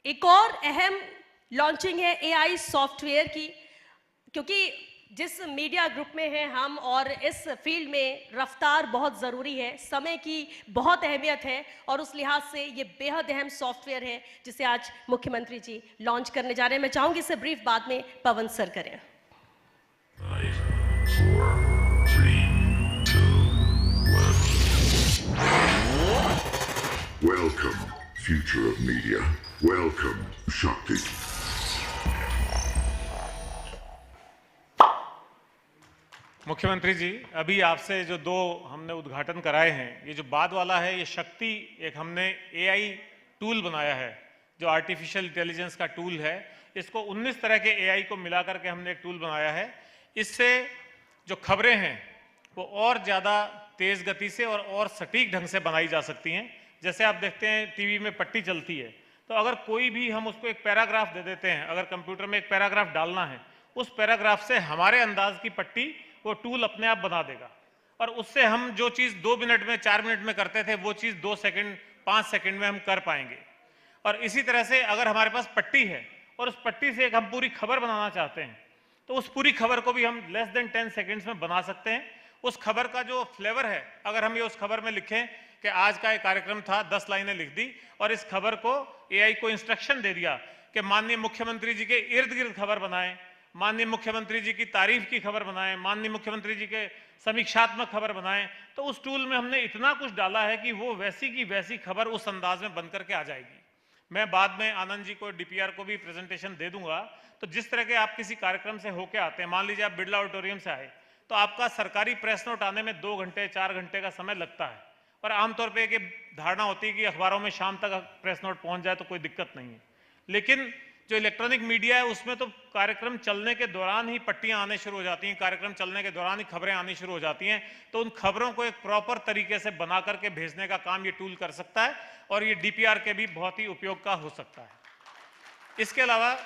एक और अहम लॉन्चिंग है एआई सॉफ्टवेयर की, क्योंकि जिस मीडिया ग्रुप में हैं हम और इस फील्ड में रफ्तार बहुत ज़रूरी है, समय की बहुत अहमियत है और उस लिहाज से ये बेहद अहम सॉफ्टवेयर है जिसे आज मुख्यमंत्री जी लॉन्च करने जा रहे हैं। मैं चाहूंगी इसे ब्रीफ बाद में पवन सर करें। 5, 4, 3, 2, 1. Welcome, future of media. Welcome, Shakti. मुख्यमंत्री जी, अभी आपसे जो दो हमने उद्घाटन कराए हैं, ये जो बाद वाला है, ये शक्ति एक हमने एआई टूल बनाया है, जो आर्टिफिशियल इंटेलिजेंस का टूल है। इसको 19 तरह के एआई को मिला करके हमने एक टूल बनाया है। इससे जो खबरें हैं वो और ज़्यादा तेज़ गति से और सटीक ढंग से बनाई जा सकती हैं। जैसे आप देखते हैं टीवी में पट्टी चलती है, तो अगर कोई भी हम उसको एक पैराग्राफ दे देते हैं, अगर कंप्यूटर में एक पैराग्राफ डालना है, उस पैराग्राफ से हमारे अंदाज की पट्टी वो टूल अपने आप बना देगा और उससे हम जो चीज़ 2 मिनट में 4 मिनट में करते थे वो चीज़ 2 सेकंड 5 सेकंड में हम कर पाएंगे। और इसी तरह से अगर हमारे पास पट्टी है और उस पट्टी से एक हम पूरी खबर बनाना चाहते हैं, तो उस पूरी खबर को भी हम लेस देन 10 सेकेंड्स में बना सकते हैं। उस खबर का जो फ्लेवर है, अगर हम ये उस खबर में लिखें कि आज का एक कार्यक्रम था, 10 लाइनें लिख दी और इस खबर को एआई को इंस्ट्रक्शन दे दिया कि माननीय मुख्यमंत्री जी के इर्द गिर्द खबर बनाएं, माननीय मुख्यमंत्री जी की तारीफ की खबर बनाएं, माननीय मुख्यमंत्री जी के समीक्षात्मक खबर बनाएं, तो उस टूल में हमने इतना कुछ डाला है कि वो वैसी की वैसी खबर उस अंदाज में बन करके आ जाएगी। मैं बाद में आनंद जी को, डीपीआर को भी प्रेजेंटेशन दे दूंगा। तो जिस तरह के आप किसी कार्यक्रम से होके आते हैं, मान लीजिए आप बिरला ऑडिटोरियम से आए, तो आपका सरकारी प्रेस नोट आने में 2 घंटे 4 घंटे का समय लगता है और आमतौर पर एक धारणा होती है कि अखबारों में शाम तक प्रेस नोट पहुंच जाए तो कोई दिक्कत नहीं है। लेकिन जो इलेक्ट्रॉनिक मीडिया है उसमें तो कार्यक्रम चलने के दौरान ही पट्टियां आने शुरू हो जाती हैं, कार्यक्रम चलने के दौरान ही खबरें आनी शुरू हो जाती हैं। तो उन खबरों को एक प्रॉपर तरीके से बना करके भेजने का काम ये टूल कर सकता है और ये डीपीआर के भी बहुत ही उपयोग का हो सकता है। इसके अलावा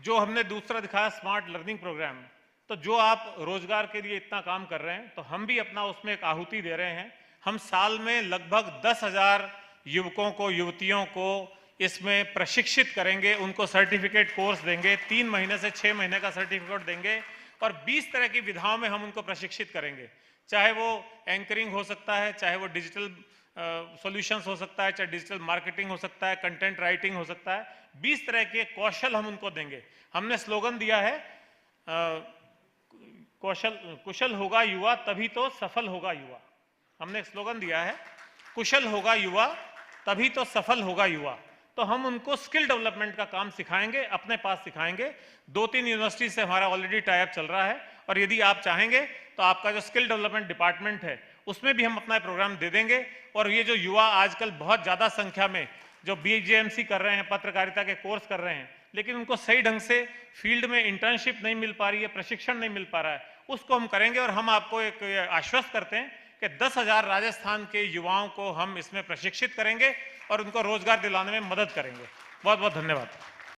जो हमने दूसरा दिखाया स्मार्ट लर्निंग प्रोग्राम, तो जो आप रोजगार के लिए इतना काम कर रहे हैं, तो हम भी अपना उसमें एक आहुति दे रहे हैं। हम साल में लगभग 10,000 युवकों को, युवतियों को इसमें प्रशिक्षित करेंगे, उनको सर्टिफिकेट कोर्स देंगे, 3 महीने से 6 महीने का सर्टिफिकेट देंगे और 20 तरह की विधाओं में हम उनको प्रशिक्षित करेंगे। चाहे वो एंकरिंग हो सकता है, चाहे वो डिजिटल सॉल्यूशंस हो सकता है, चाहे डिजिटल मार्केटिंग हो सकता है, कंटेंट राइटिंग हो सकता है। 20 तरह के कौशल हम उनको देंगे। हमने स्लोगन दिया है, कुशल होगा युवा तभी तो सफल होगा युवा। हमने एक स्लोगन दिया है, कुशल होगा युवा तभी तो सफल होगा युवा। तो हम उनको स्किल डेवलपमेंट का काम सिखाएंगे, अपने पास सिखाएंगे। 2-3 यूनिवर्सिटी से हमारा ऑलरेडी टाई अप चल रहा है और यदि आप चाहेंगे तो आपका जो स्किल डेवलपमेंट डिपार्टमेंट है उसमें भी हम अपना प्रोग्राम दे देंगे। और ये जो युवा आजकल बहुत ज़्यादा संख्या में जो बीजेएमसी कर रहे हैं, पत्रकारिता के कोर्स कर रहे हैं, लेकिन उनको सही ढंग से फील्ड में इंटर्नशिप नहीं मिल पा रही है, प्रशिक्षण नहीं मिल पा रहा है, उसको हम करेंगे। और हम आपको एक आश्वस्त करते हैं कि 10,000 राजस्थान के युवाओं को हम इसमें प्रशिक्षित करेंगे और उनको रोजगार दिलाने में मदद करेंगे। बहुत बहुत धन्यवाद।